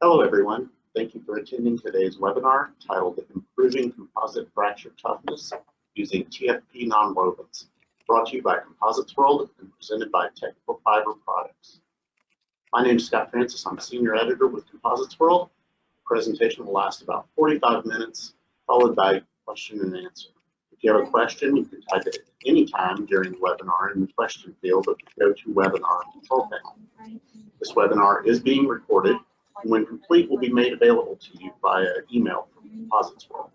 Hello everyone, thank you for attending today's webinar titled Improving Composite Fracture Toughness Using TFP Nonwovens, brought to you by Composites World and presented by Technical Fiber Products. My name is Scott Francis, I'm a Senior Editor with Composites World. The presentation will last about 45 minutes, followed by question and answer. If you have a question, you can type it at any time during the webinar in the question field of the GoToWebinar control panel. This webinar is being recorded, and when complete will be made available to you via email from Composites World.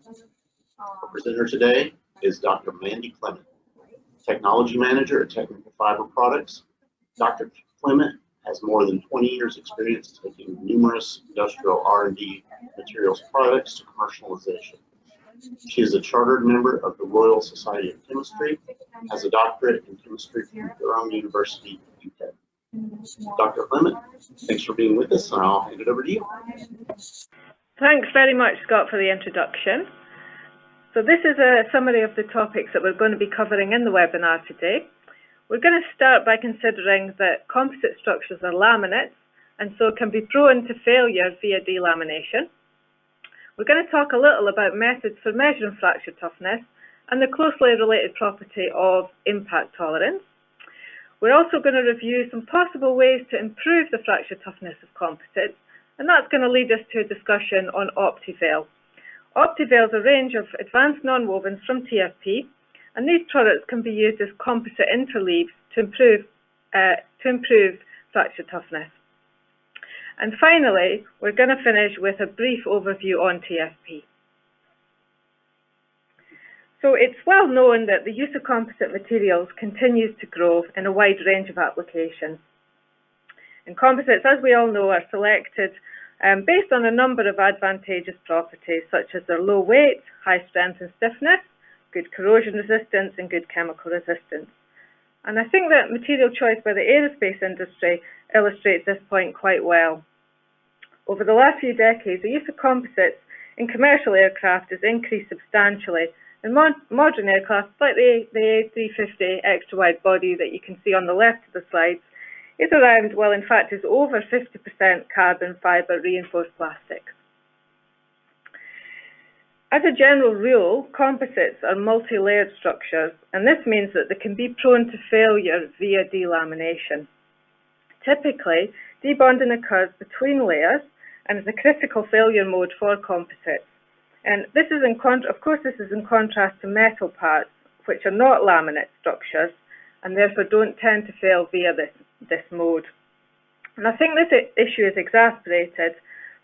Our presenter today is Dr. Mandy Clement, Technology Manager at Technical Fiber Products. Dr. Clement has more than 20 years experience taking numerous industrial R&D materials products to commercialization. She is a chartered member of the Royal Society of Chemistry, has a doctorate in chemistry from Durham University, UK. Dr. Clement, thanks for being with us, and I'll hand it over to you. Thanks very much, Scott, for the introduction. So this is a summary of the topics that we're going to be covering in the webinar today. We're going to start by considering that composite structures are laminates and so can be prone to failure via delamination. We're going to talk a little about methods for measuring fracture toughness and the closely related property of impact tolerance. We're also going to review some possible ways to improve the fracture toughness of composites, and that's going to lead us to a discussion on OPTIVEIL. OPTIVEIL is a range of advanced nonwovens from TFP, and these products can be used as composite interleaves to improve fracture toughness. And finally, we're going to finish with a brief overview on TFP. So it's well known that the use of composite materials continues to grow in a wide range of applications. And composites, as we all know, are selected based on a number of advantageous properties, such as their low weight, high strength and stiffness, good corrosion resistance, and good chemical resistance. And I think that material choice by the aerospace industry illustrates this point quite well. Over the last few decades, the use of composites in commercial aircraft has increased substantially. In modern aircraft, like the A350 extra wide body that you can see on the left of the slides, is around, well, in fact, is over 50% carbon fiber reinforced plastics. As a general rule, composites are multi-layered structures, and this means that they can be prone to failure via delamination. Typically, debonding occurs between layers and is a critical failure mode for composites. And this is in contrast to metal parts, which are not laminate structures and therefore don't tend to fail via this mode. And I think this issue is exacerbated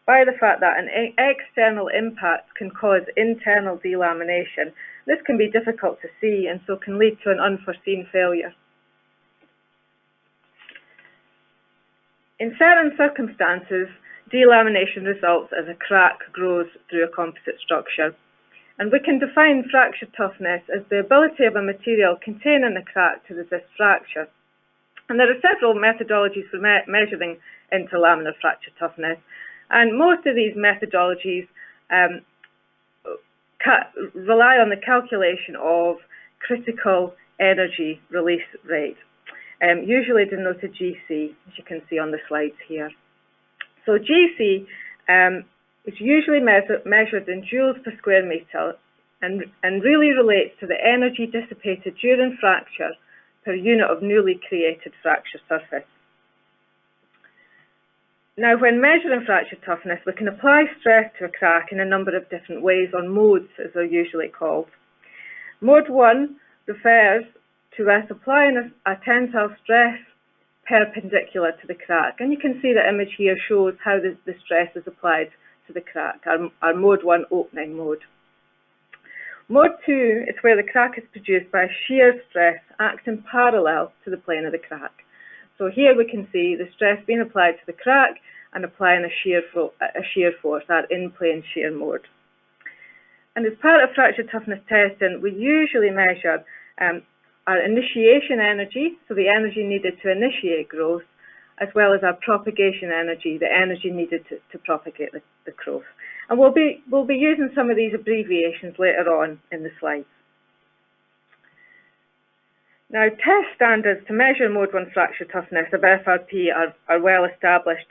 by the fact that an external impact can cause internal delamination. This can be difficult to see and so can lead to an unforeseen failure. In certain circumstances, delamination results as a crack grows through a composite structure. And we can define fracture toughness as the ability of a material containing a crack to resist fracture. And there are several methodologies for measuring interlaminar fracture toughness. And most of these methodologies rely on the calculation of critical energy release rate, usually denoted GC, as you can see on the slides here. So GC is usually measured in joules per square meter and really relates to the energy dissipated during fracture per unit of newly created fracture surface. Now, when measuring fracture toughness, we can apply stress to a crack in a number of different ways, or modes as they're usually called. Mode 1 refers to us applying a tensile stress perpendicular to the crack, and you can see the image here shows how the stress is applied to the crack, our mode 1 opening mode. Mode 2 is where the crack is produced by a shear stress acting parallel to the plane of the crack. So here we can see the stress being applied to the crack and applying a shear force, that in-plane shear mode. And as part of fracture toughness testing, we usually measure our initiation energy, so the energy needed to initiate growth, as well as our propagation energy, the energy needed to propagate the growth. And we'll be using some of these abbreviations later on in the slides. Now, test standards to measure mode 1 fracture toughness of FRP are well established.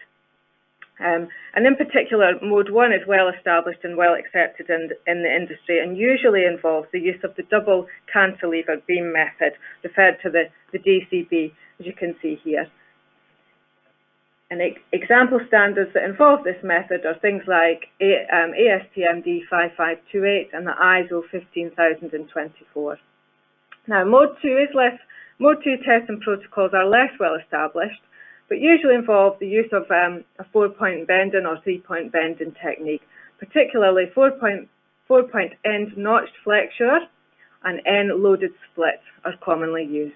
And in particular, mode 1 is well established and well accepted in the industry, and usually involves the use of the double cantilever beam method, referred to the DCB, as you can see here. And example standards that involve this method are things like ASTM D5528 and the ISO 15024. Now, mode 2 tests and protocols are less well established, but usually involve the use of a 4-point bending or 3-point bending technique, particularly 4-point end notched flexure and end loaded split are commonly used.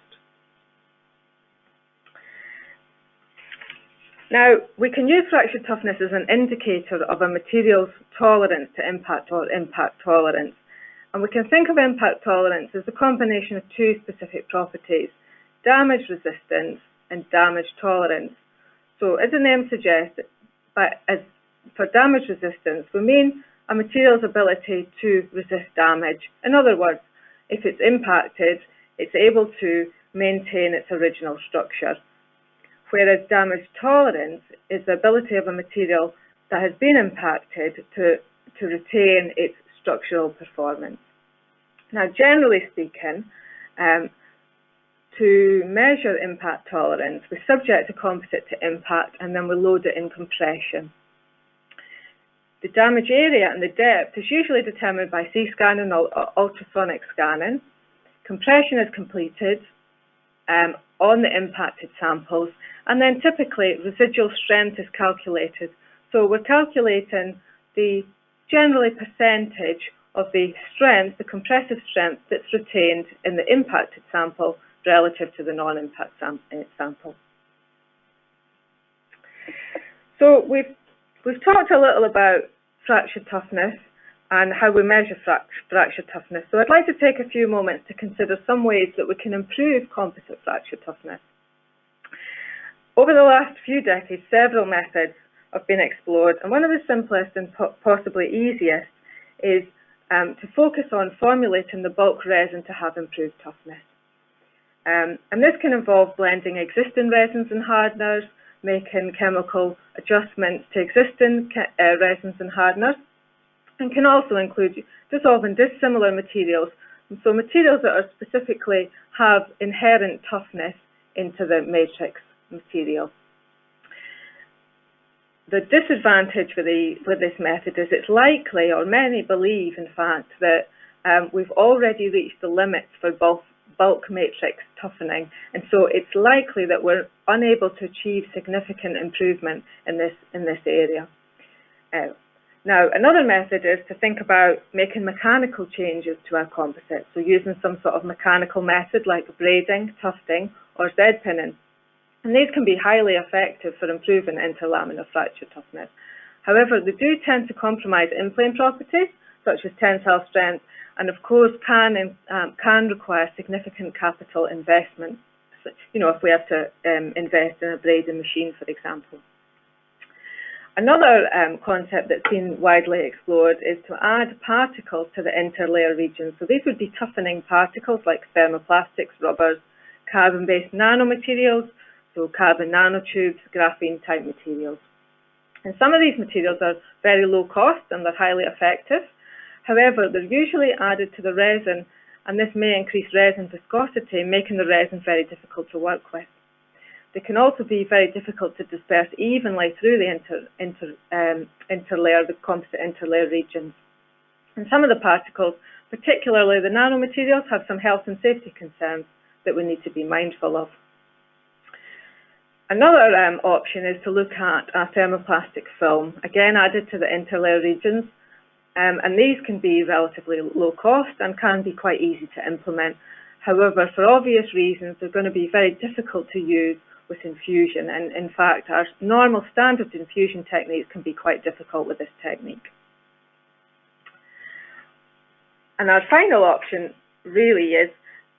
Now, we can use fracture toughness as an indicator of a material's tolerance to impact or impact tolerance. And we can think of impact tolerance as the combination of two specific properties: damage resistance and damage tolerance. So, as the name suggests, for damage resistance, we mean a material's ability to resist damage. In other words, if it's impacted, it's able to maintain its original structure. Whereas damage tolerance is the ability of a material that has been impacted to retain its structural performance. Now, generally speaking, to measure impact tolerance, we subject a composite to impact and then we load it in compression. The damage area and the depth is usually determined by C-scanning or ultrasonic scanning. Compression is completed on the impacted samples, and then typically residual strength is calculated. So we're calculating the generally percentage of the strength, the compressive strength that's retained in the impacted sample relative to the non-impact sample. So we've talked a little about fracture toughness and how we measure fracture toughness. So I'd like to take a few moments to consider some ways that we can improve composite fracture toughness. Over the last few decades, several methods have been explored, and one of the simplest and possibly easiest is to focus on formulating the bulk resin to have improved toughness. And this can involve blending existing resins and hardeners, making chemical adjustments to existing resins and hardeners, and can also include dissolving dissimilar materials, so materials that are specifically have inherent toughness into the matrix material. The disadvantage with this method is it's likely, or many believe in fact, that we've already reached the limits for bulk matrix toughening, and so it's likely that we're unable to achieve significant improvement in this area. Now, another method is to think about making mechanical changes to our composite, so using some sort of mechanical method like braiding, tufting, or Z-pinning. And these can be highly effective for improving interlaminar fracture toughness. However, they do tend to compromise in-plane properties, such as tensile strength, and of course can require significant capital investment, if we have to invest in a braiding machine, for example. Another concept that's been widely explored is to add particles to the interlayer region. So these would be toughening particles like thermoplastics, rubbers, carbon-based nanomaterials, so carbon nanotubes, graphene-type materials. And some of these materials are very low cost and they're highly effective. However, they're usually added to the resin, and this may increase resin viscosity, making the resin very difficult to work with. They can also be very difficult to disperse evenly through the the composite interlayer regions. And some of the particles, particularly the nanomaterials, have some health and safety concerns that we need to be mindful of. Another option is to look at a thermoplastic film, again added to the interlayer regions, and these can be relatively low cost and can be quite easy to implement. However, for obvious reasons, they're going to be very difficult to use with infusion, and in fact our normal standard infusion techniques can be quite difficult with this technique. And our final option really is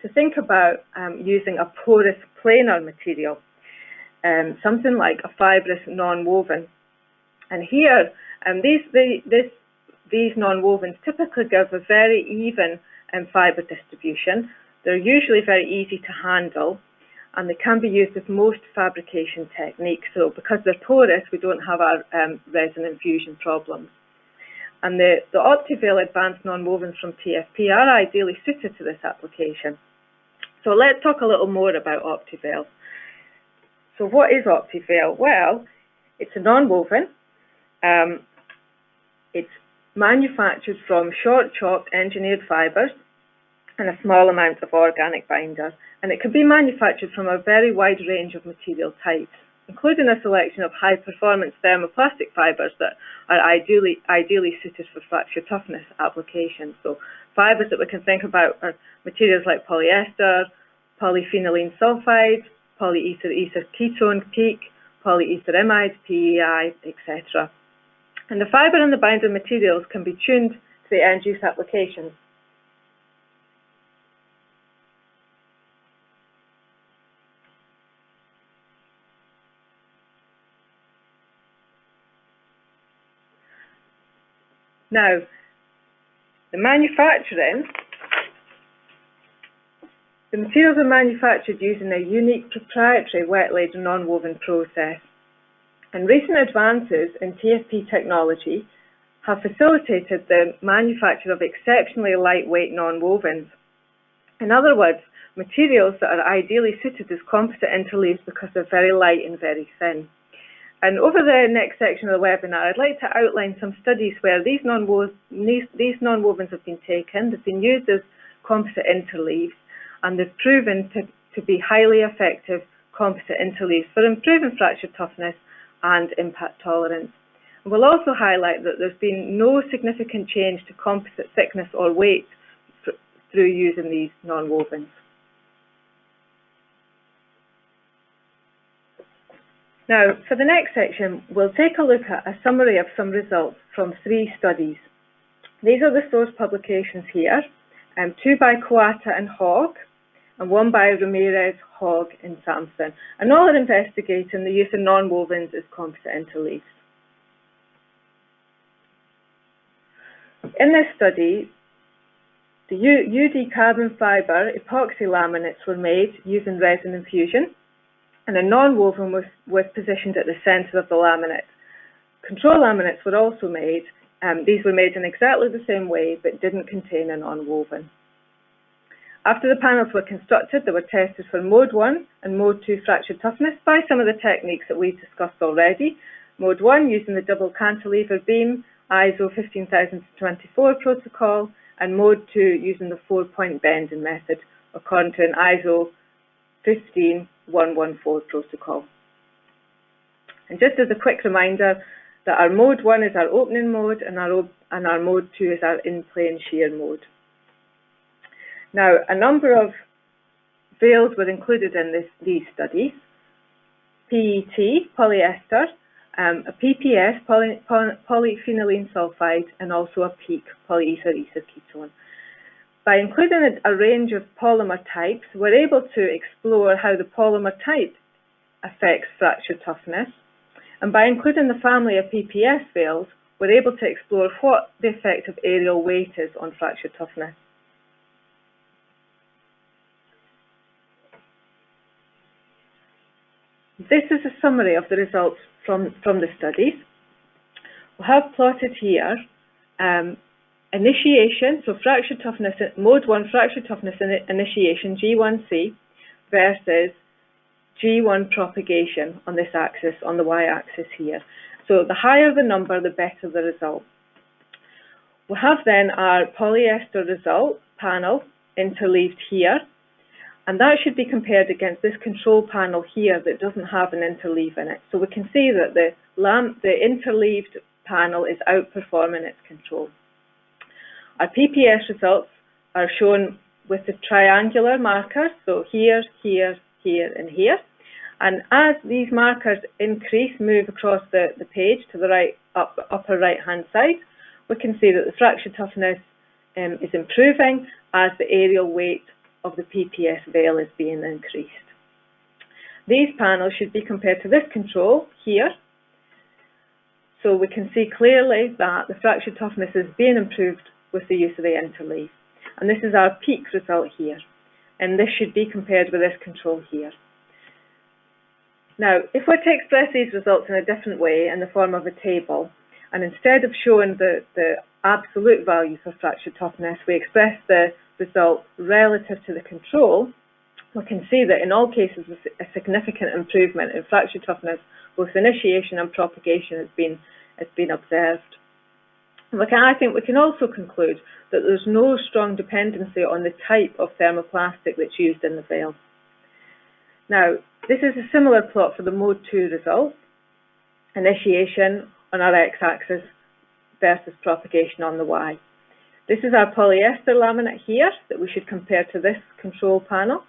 to think about using a porous planar material, something like a fibrous non-woven. And here, these non-wovens typically give a very even fibre distribution. They're usually very easy to handle, and they can be used with most fabrication techniques. So because they're porous, we don't have our resin infusion problems. And the OPTIVEIL advanced nonwovens from TFP are ideally suited to this application. So let's talk a little more about OPTIVEIL. So what is OPTIVEIL? Well, it's a nonwoven. It's manufactured from short chopped engineered fibres and a small amount of organic binder. And it can be manufactured from a very wide range of material types, including a selection of high-performance thermoplastic fibres that are ideally suited for fracture toughness applications. So fibres that we can think about are materials like polyester, polyphenylene sulfide, polyether ether ketone PEEK, polyether imide, PEI, etc. And the fibre and the binder materials can be tuned to the end-use applications. Now, the materials are manufactured using a unique proprietary wet-laid nonwoven process. And recent advances in TFP technology have facilitated the manufacture of exceptionally lightweight nonwovens. In other words, materials that are ideally suited as composite interleaves because they're very light and very thin. And over the next section of the webinar, I'd like to outline some studies where these nonwovens have been taken, they've been used as composite interleaves, and they've proven to be highly effective composite interleaves for improving fracture toughness and impact tolerance. And we'll also highlight that there's been no significant change to composite thickness or weight through using these nonwovens. Now, for the next section, we'll take a look at a summary of some results from 3 studies. These are the source publications here, 2 by Coata and Hogg, and 1 by Ramirez, Hogg, and Sampson. And all are investigating the use of nonwovens as composite interleaves. In this study, the UD carbon fibre epoxy laminates were made using resin infusion, and a nonwoven was positioned at the centre of the laminate. Control laminates were also made. These were made in exactly the same way, but didn't contain a nonwoven. After the panels were constructed, they were tested for Mode 1 and Mode 2 fracture toughness by some of the techniques that we've discussed already. Mode 1 using the double cantilever beam, ISO 15024 protocol, and Mode 2 using the 4-point bending method, according to an ISO 15114 protocol. And just as a quick reminder that our Mode 1 is our opening mode and our Mode 2 is our in-plane shear mode. Now, a number of veils were included in these studies: PET, polyester, a PPS, polyphenylene sulfide, and also a PEEK, polyether ether ketone. By including a range of polymer types, we're able to explore how the polymer type affects fracture toughness. And by including the family of PPS veils, we're able to explore what the effect of aerial weight is on fracture toughness. This is a summary of the results from the studies. We have plotted here initiation, so fracture toughness, Mode 1 fracture toughness initiation, G1C, versus G1 propagation on this axis, on the y-axis here. So the higher the number, the better the result. We have then our polyester result panel interleaved here, and that should be compared against this control panel here that doesn't have an interleave in it. So we can see that the interleaved panel is outperforming its control. Our PPS results are shown with the triangular markers, so here, here, here, and here. And as these markers increase, move across the page to the upper right-hand side, we can see that the fracture toughness is improving as the aerial weight of the PPS veil is being increased. These panels should be compared to this control here. So we can see clearly that the fracture toughness is being improved with the use of the interleave. And this is our PEEK result here. And this should be compared with this control here. Now, if we're to express these results in a different way in the form of a table, and instead of showing the absolute value for fracture toughness, we express the result relative to the control, we can see that in all cases a significant improvement in fracture toughness, both initiation and propagation, has been observed. I think we can also conclude that there's no strong dependency on the type of thermoplastic that's used in the veil. Now, this is a similar plot for the mode 2 result, initiation on our x-axis versus propagation on the y. This is our polyester laminate here that we should compare to this control panel.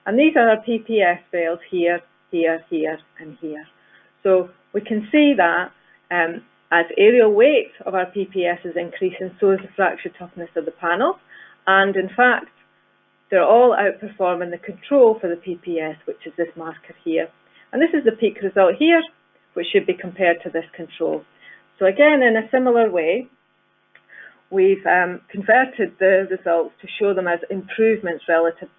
And these are our PPS veils here, here, here, and here. So we can see that as aerial weight of our PPS is increasing, so is the fracture toughness of the panel. And in fact, they're all outperforming the control for the PPS, which is this marker here. And this is the peak result here, which should be compared to this control. So again, in a similar way, we've converted the results to show them as improvements relative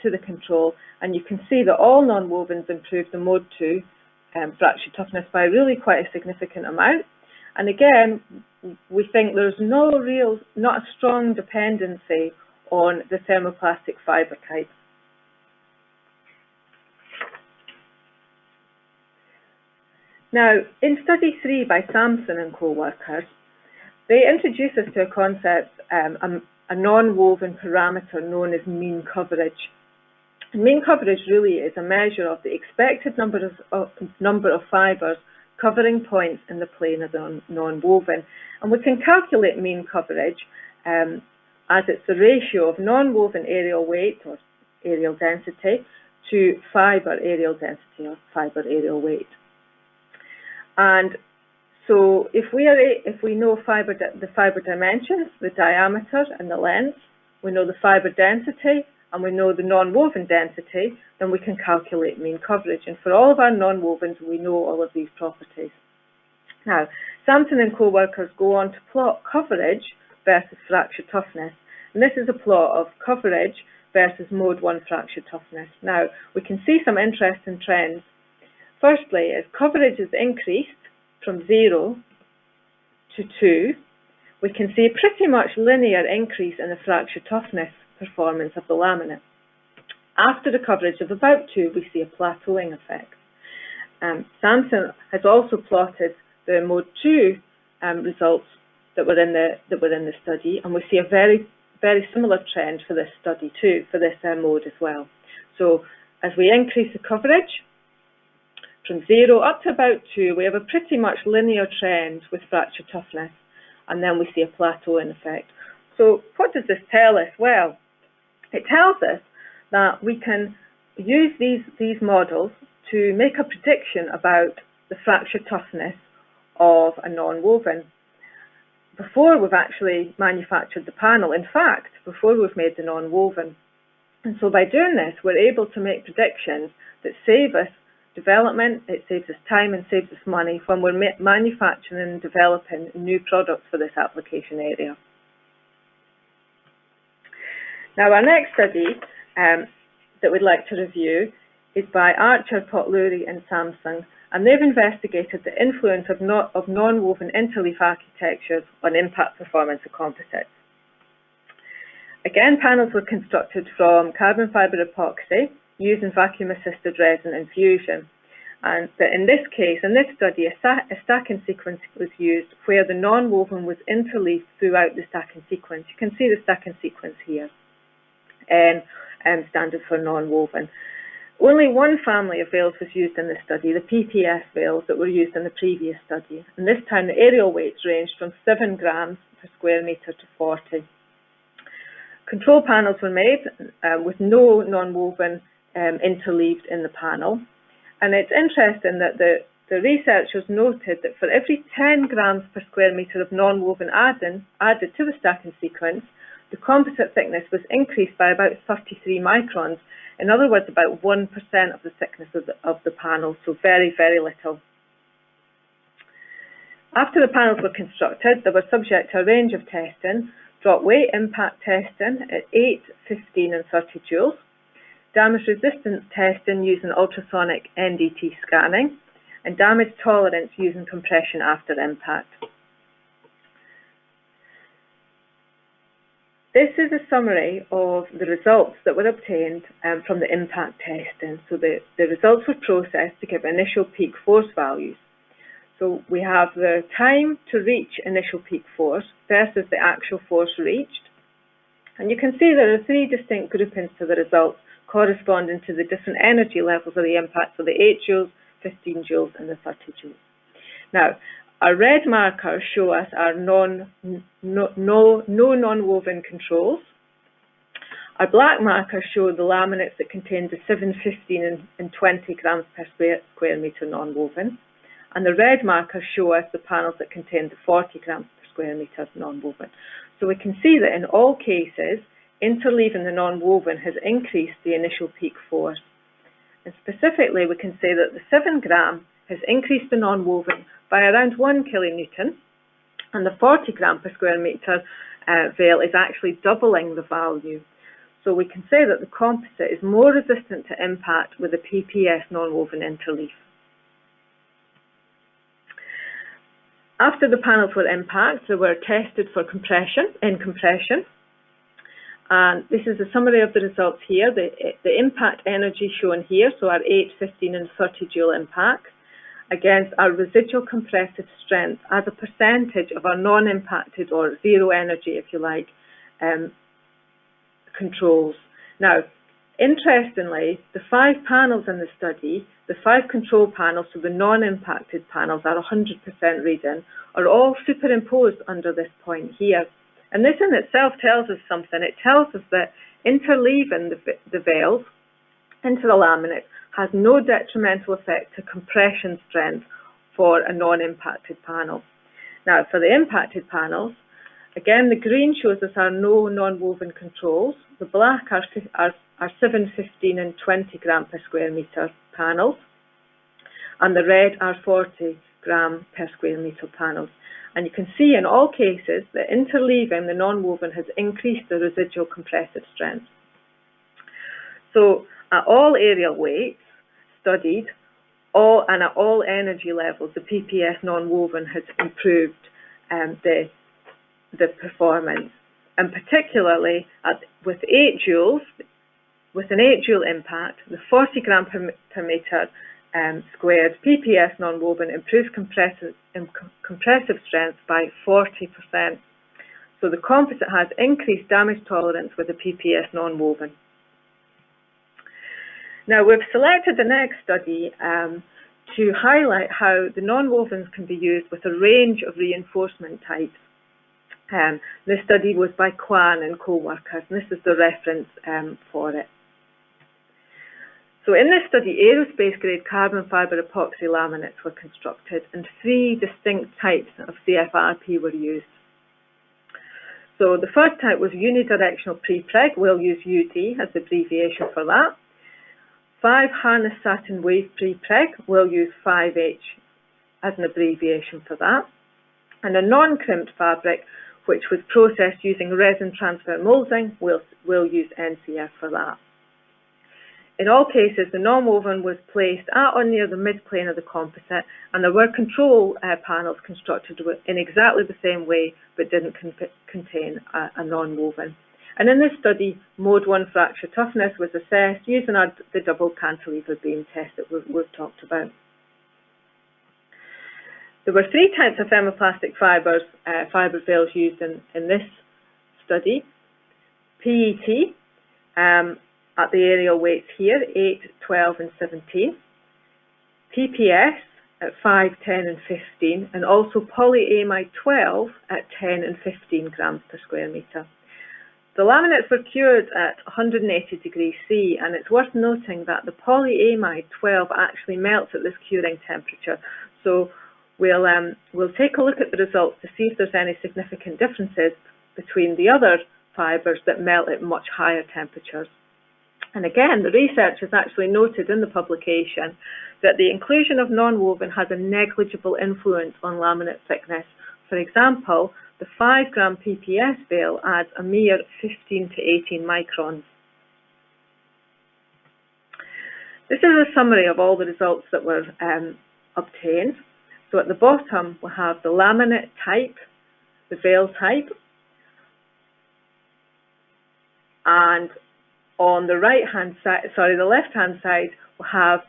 to the control, and you can see that all nonwovens improved the mode 2 fracture toughness by really quite a significant amount. And again, we think there's not a strong dependency on the thermoplastic fibre type. Now, in study 3 by Sampson and co-workers, they introduce us to a concept, a non-woven parameter known as mean coverage. And mean coverage really is a measure of the expected number of fibres covering points in the plane of the non-woven. And we can calculate mean coverage as it's the ratio of non-woven aerial weight or aerial density to fibre aerial density or fibre aerial weight. And so if we know the fibre dimensions, the diameter and the length, we know the fibre density, and we know the non-woven density, then we can calculate mean coverage. And for all of our non-wovens, we know all of these properties. Now, Sampson and co-workers go on to plot coverage versus fracture toughness. And this is a plot of coverage versus mode 1 fracture toughness. Now, we can see some interesting trends. Firstly, as coverage is increased from 0 to 2, we can see a pretty much linear increase in the fracture toughness performance of the laminate. After the coverage of about 2, we see a plateauing effect. Sampson has also plotted the mode 2 results that were in the study, and we see a very, very similar trend for this study too, for this mode as well. So as we increase the coverage from 0 up to about 2, we have a pretty much linear trend with fracture toughness, and then we see a plateauing effect. So what does this tell us? Well, it tells us that we can use these models to make a prediction about the fracture toughness of a non-woven before we've actually manufactured the panel. In fact, before we've made the non-woven. And so by doing this, we're able to make predictions that save us development, it saves us time and saves us money when we're manufacturing and developing new products for this application area. Now, our next study that we'd like to review is by Archer, Potluri and Sampson, and they've investigated the influence of non-woven interleaf architectures on impact performance of composites. Again, panels were constructed from carbon fibre epoxy using vacuum-assisted resin infusion. And in this case, in this study, a stacking sequence was used where the non-woven was interleaved throughout the stacking sequence. You can see the stacking sequence here, standard for non-woven. Only one family of veils was used in this study, the PPS veils that were used in the previous study. And this time the aerial weights ranged from 7 grams per square metre to 40. Control panels were made with no non-woven interleaved in the panel. And it's interesting that the researchers noted that for every 10 grams per square metre of non-woven added to the stacking sequence, the composite thickness was increased by about 33 microns. In other words, about 1% of the thickness of the panel, so very, very little. After the panels were constructed, they were subject to a range of testing, drop weight impact testing at 8, 15 and 30 joules, damage resistance testing using ultrasonic NDT scanning, and damage tolerance using compression after impact. This is a summary of the results that were obtained from the impact testing. So the results were processed to give initial peak force values. So we have the time to reach initial peak force versus the actual force reached. And you can see there are three distinct groupings to the results corresponding to the different energy levels of the impact, so the 8 joules, 15 joules and the 30 joules. Now, our red markers show us our no non-woven controls. Our black markers show the laminates that contain the 7, 15 and 20 grams per square metre non-woven. And the red markers show us the panels that contain the 40 grams per square metre non-woven. So we can see that in all cases, interleaving the non-woven has increased the initial peak force. And specifically, we can say that the 7 gram has increased the non-woven by around 1 kilonewton, and the 40 gram per square metre veil is actually doubling the value. So we can say that the composite is more resistant to impact with the PPS non-woven interleave. After the panels were impacted, they were tested for compression, and this is a summary of the results here. The impact energy shown here, so our 8, 15 and 30 joule impact, against our residual compressive strength as a percentage of our non-impacted or zero energy, if you like, controls. Now, interestingly, the 5 panels in the study, the 5 control panels, so the non-impacted panels, are 100% reading, are all superimposed under this point here. And this in itself tells us something. It tells us that interleaving the veils into the laminate has no detrimental effect to compression strength for a non-impacted panel. Now, for the impacted panels, again, the green shows us our no non-woven controls. The black are 7, 15 and 20 gram per square metre panels, and the red are 40 gram per square metre panels. And you can see in all cases that interleaving the non-woven has increased the residual compressive strength. So at all aerial weights studied, and at all energy levels, the PPS non-woven has improved the performance. And particularly with 8 joules, with an 8 joule impact, the 40 gram per metre squared PPS non-woven improves compressive strength by 40%. So the composite has increased damage tolerance with the PPS non-woven. Now we've selected the next study to highlight how the non-wovens can be used with a range of reinforcement types. This study was by Kwan and co-workers, and this is the reference for it. So in this study, aerospace-grade carbon fibre epoxy laminates were constructed, and 3 distinct types of CFRP were used. So the first type was unidirectional prepreg. We'll use UD as the abbreviation for that. 5 harness satin wave prepreg. We'll use 5H as an abbreviation for that. And a non-crimped fabric, which was processed using resin transfer moulding, we'll use NCF for that. In all cases, the non-woven was placed at or near the midplane of the composite, and there were control panels constructed in exactly the same way, but didn't contain a non-woven. And in this study, mode 1 fracture toughness was assessed using the double cantilever beam test that we've talked about. There were 3 types of thermoplastic fibre veils used in this study. PET, at the aerial weights here, 8, 12 and 17. PPS at 5, 10 and 15, and also polyamide 12 at 10 and 15 grams per square metre. The laminates were cured at 180 degrees C, and it's worth noting that the polyamide 12 actually melts at this curing temperature. So we'll take a look at the results to see if there's any significant differences between the other fibres that melt at much higher temperatures. And again, the researchers actually noted in the publication that the inclusion of non-woven has a negligible influence on laminate thickness. For example, the 5 gram PPS veil adds a mere 15 to 18 microns. This is a summary of all the results that were obtained. So at the bottom we have the laminate type, the veil type, and on the the left-hand side we have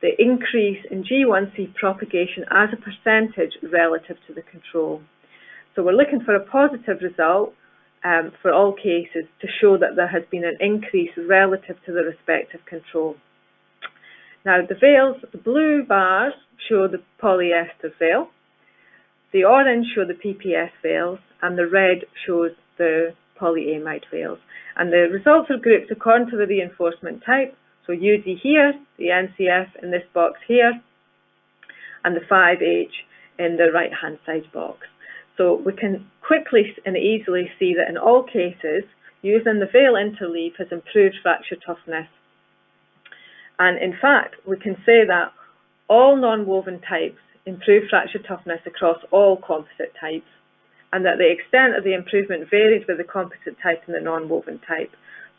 the increase in G1C propagation as a percentage relative to the control. So we're looking for a positive result for all cases to show that there has been an increase relative to the respective control. Now the veils, the blue bars show the polyester veil, the orange show the PPS veils, and the red shows the polyamide veils. And the results are grouped according to the reinforcement type. So UD here, the NCF in this box here, and the 5H in the right-hand side box. So we can quickly and easily see that in all cases, using the veil interleave has improved fracture toughness. And in fact, we can say that all non-woven types improve fracture toughness across all composite types, and that the extent of the improvement varies with the composite type and the non-woven type.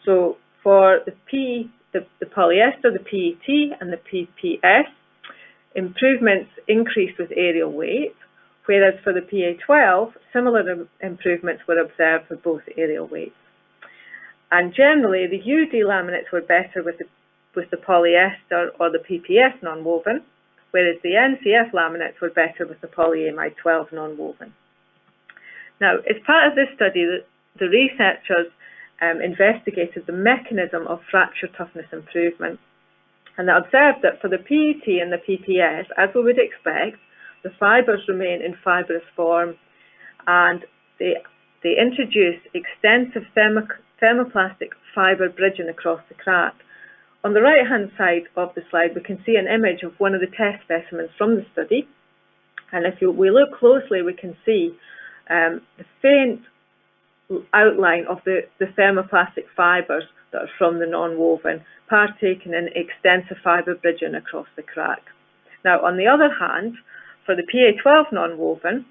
So for the polyester, the PET and the PPS, improvements increased with aerial weight, whereas for the PA12, similar improvements were observed for both aerial weights. And generally, the UD laminates were better with the polyester or the PPS non-woven, whereas the NCF laminates were better with the polyamide 12 non-woven. Now, as part of this study, the researchers investigated the mechanism of fracture toughness improvement, and they observed that for the PET and the PPS, as we would expect, the fibres remain in fibrous form, and they introduced extensive thermoplastic fibre bridging across the crack. On the right-hand side of the slide, we can see an image of one of the test specimens from the study, and if we look closely, we can see the faint outline of the thermoplastic fibres that are from the non-woven, partaking in extensive fibre bridging across the crack. Now, on the other hand, for the PA12 non-woven,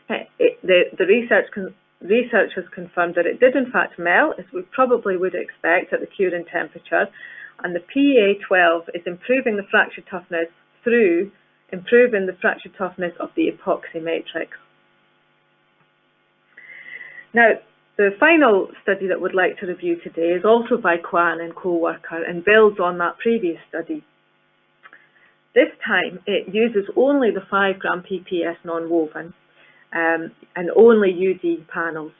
the researchers confirmed that it did in fact melt, as we probably would expect at the curing temperature, and the PA12 is improving the fracture toughness through improving the fracture toughness of the epoxy matrix. Now, the final study that we'd like to review today is also by Kwan and co-worker and builds on that previous study. This time it uses only the 5 gram PPS non-woven and only UD panels.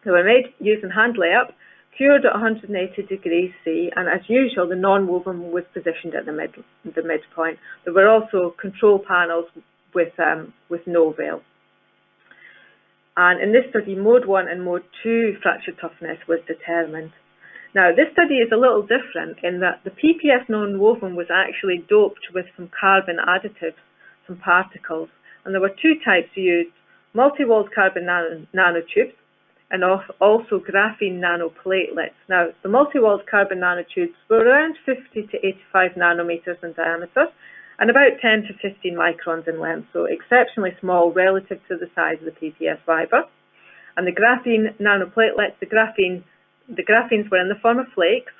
They were made using hand layup, cured at 180 degrees C, and as usual the non-woven was positioned at the midpoint. There were also control panels with no veil. And in this study, mode 1 and mode 2 fracture toughness was determined. Now, this study is a little different in that the PPS non-woven was actually doped with some carbon additives, some particles, and there were 2 types used: multi-walled carbon nanotubes and also graphene nanoplatelets. Now, the multi-walled carbon nanotubes were around 50 to 85 nanometers in diameter and about 10 to 15 microns in length, so exceptionally small relative to the size of the PPS fibre. And the graphene nanoplatelets, the graphenes were in the form of flakes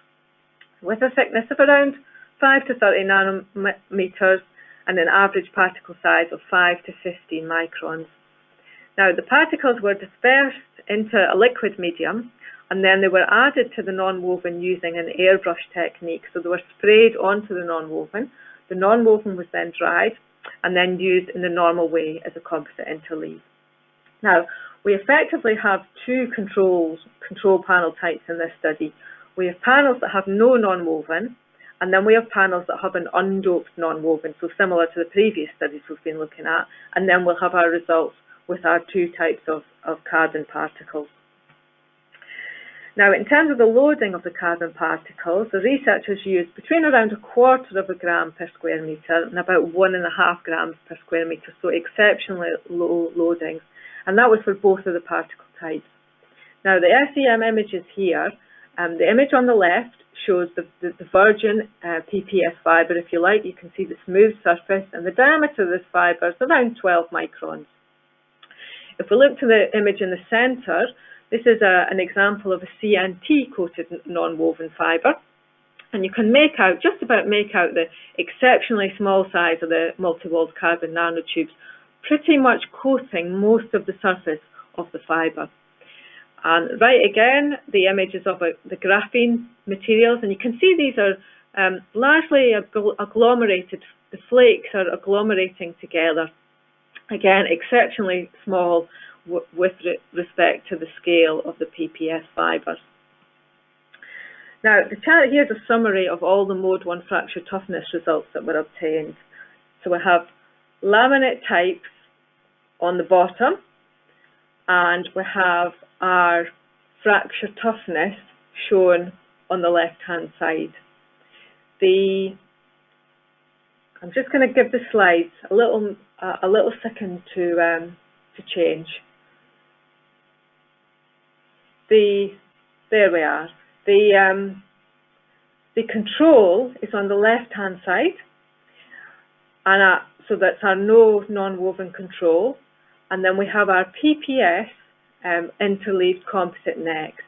with a thickness of around 5 to 30 nanometers and an average particle size of 5 to 15 microns. Now, the particles were dispersed into a liquid medium, and then they were added to the non-woven using an airbrush technique. So they were sprayed onto the non-woven. The non-woven was then dried and then used in the normal way as a composite interleave. Now, we effectively have 2 control panel types in this study. We have panels that have no non-woven, and then we have panels that have an undoped non-woven, so similar to the previous studies we've been looking at, and then we'll have our results with our 2 types of carbon particles. Now, in terms of the loading of the carbon particles, the researchers used between around 1/4 gram per square metre and about 1.5 grams per square metre, so exceptionally low loadings, and that was for both of the particle types. Now, the SEM images here, the image on the left shows the virgin PPS fibre, if you like. You can see the smooth surface, and the diameter of this fibre is around 12 microns. If we look to the image in the centre, this is an example of a CNT-coated non-woven fibre. and you can just about make out the exceptionally small size of the multi-walled carbon nanotubes, pretty much coating most of the surface of the fibre. And right again, the images of the graphene materials, and you can see these are largely agglomerated. The flakes are agglomerating together. Again, exceptionally small with respect to the scale of the PPS fibres. Now, the chart here is a summary of all the Mode 1 fracture toughness results that were obtained. So we have laminate types on the bottom, and we have our fracture toughness shown on the left-hand side. I'm just going to give the slides a little second to change. There we are. The control is on the left-hand side, and so that's our no non-woven control, and then we have our PPS interleave composite next.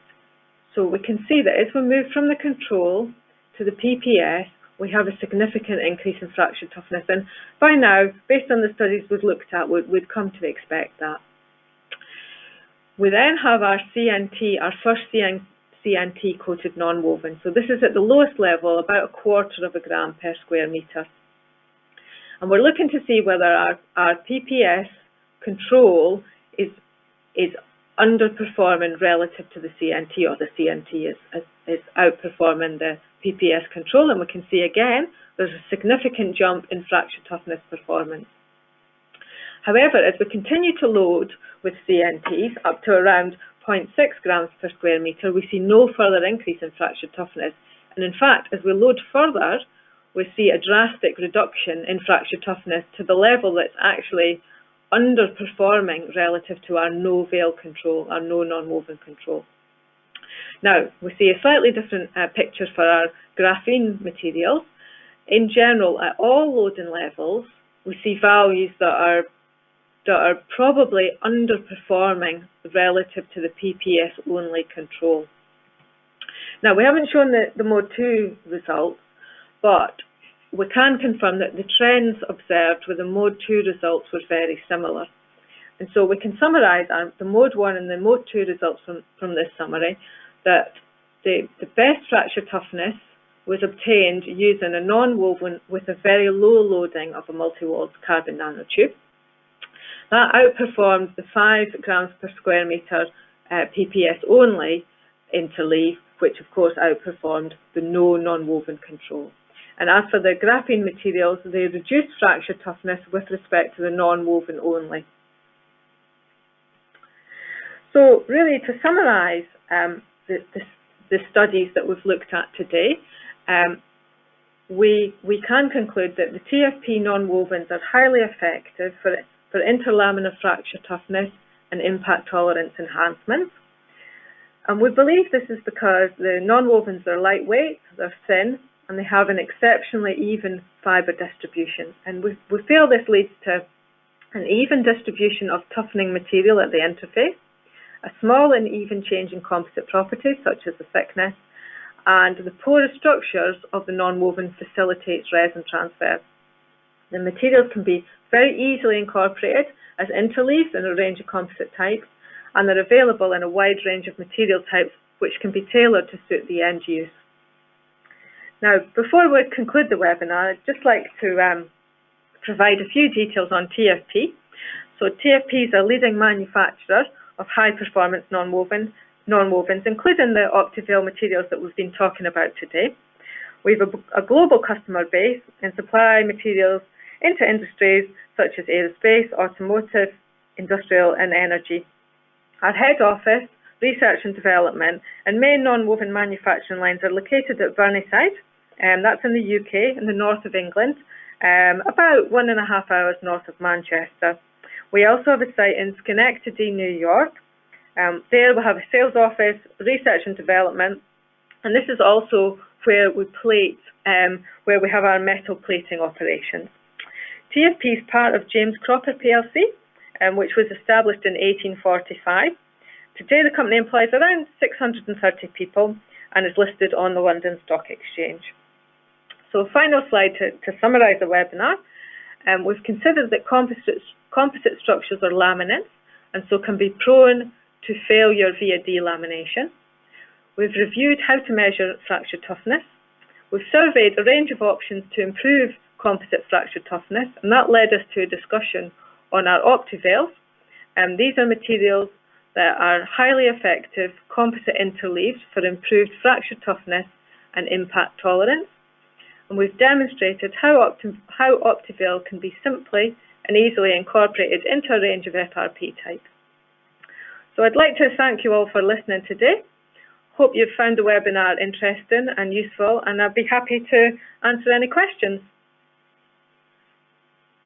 So we can see that as we move from the control to the PPS, we have a significant increase in fracture toughness, and by now, based on the studies we've looked at, we'd come to expect that. We then have our CNT, our first CNT coated non-woven. So this is at the lowest level, about 1/4 of a gram per square metre. And we're looking to see whether our PPS control is underperforming relative to the CNT, or the CNT is outperforming the PPS control. And we can see again, there's a significant jump in fracture toughness performance. However, as we continue to load with CNTs up to around 0.6 grams per square metre, we see no further increase in fracture toughness. And in fact, as we load further, we see a drastic reduction in fracture toughness to the level that's actually underperforming relative to our no veil control, our no non-woven control. Now, we see a slightly different picture for our graphene materials. In general, at all loading levels, we see values that are probably underperforming relative to the PPS only control. Now, we haven't shown the Mode 2 results, but we can confirm that the trends observed with the Mode 2 results were very similar. And so we can summarise the Mode 1 and the Mode 2 results from this summary, that the best fracture toughness was obtained using a non-woven with a very low loading of a multi-walled carbon nanotube. That outperformed the 5 grams per square metre PPS only interleave, which of course outperformed the no non-woven control. And as for the graphene materials, they reduced fracture toughness with respect to the non-woven only. So really, to summarise the studies that we've looked at today, we can conclude that the TFP non-wovens are highly effective for interlaminar fracture toughness and impact tolerance enhancement. And we believe this is because the non-wovens are lightweight, they're thin, and they have an exceptionally even fibre distribution. And we feel this leads to an even distribution of toughening material at the interface, a small and even change in composite properties such as the thickness, and the porous structures of the non-woven facilitates resin transfer. The materials can be very easily incorporated as interleaves in a range of composite types, and they're available in a wide range of material types which can be tailored to suit the end use. Now, before we conclude the webinar, I'd just like to provide a few details on TFP. So TFP is a leading manufacturer of high-performance nonwovens, including the OPTIVEIL materials that we've been talking about today. We have a global customer base and supply materials into industries such as aerospace, automotive, industrial and energy. Our head office, research and development and main non-woven manufacturing lines are located at Burneside, and that's in the UK, in the north of England, about 1.5 hours north of Manchester. We also have a site in Schenectady, New York. There we have a sales office, research and development, and this is also where we plate, where we have our metal plating operations. TFP is part of James Cropper PLC, which was established in 1845. Today the company employs around 630 people, and is listed on the London Stock Exchange. So final slide to summarise the webinar. We've considered that composite structures are laminates and so can be prone to failure via delamination. We've reviewed how to measure fracture toughness. We've surveyed a range of options to improve composite fracture toughness, and that led us to a discussion on our OPTIVEILs. These are materials that are highly effective composite interleaves for improved fracture toughness and impact tolerance. And we've demonstrated how OPTIVEIL can be simply and easily incorporated into a range of FRP types. So I'd like to thank you all for listening today. Hope you've found the webinar interesting and useful, and I'd be happy to answer any questions.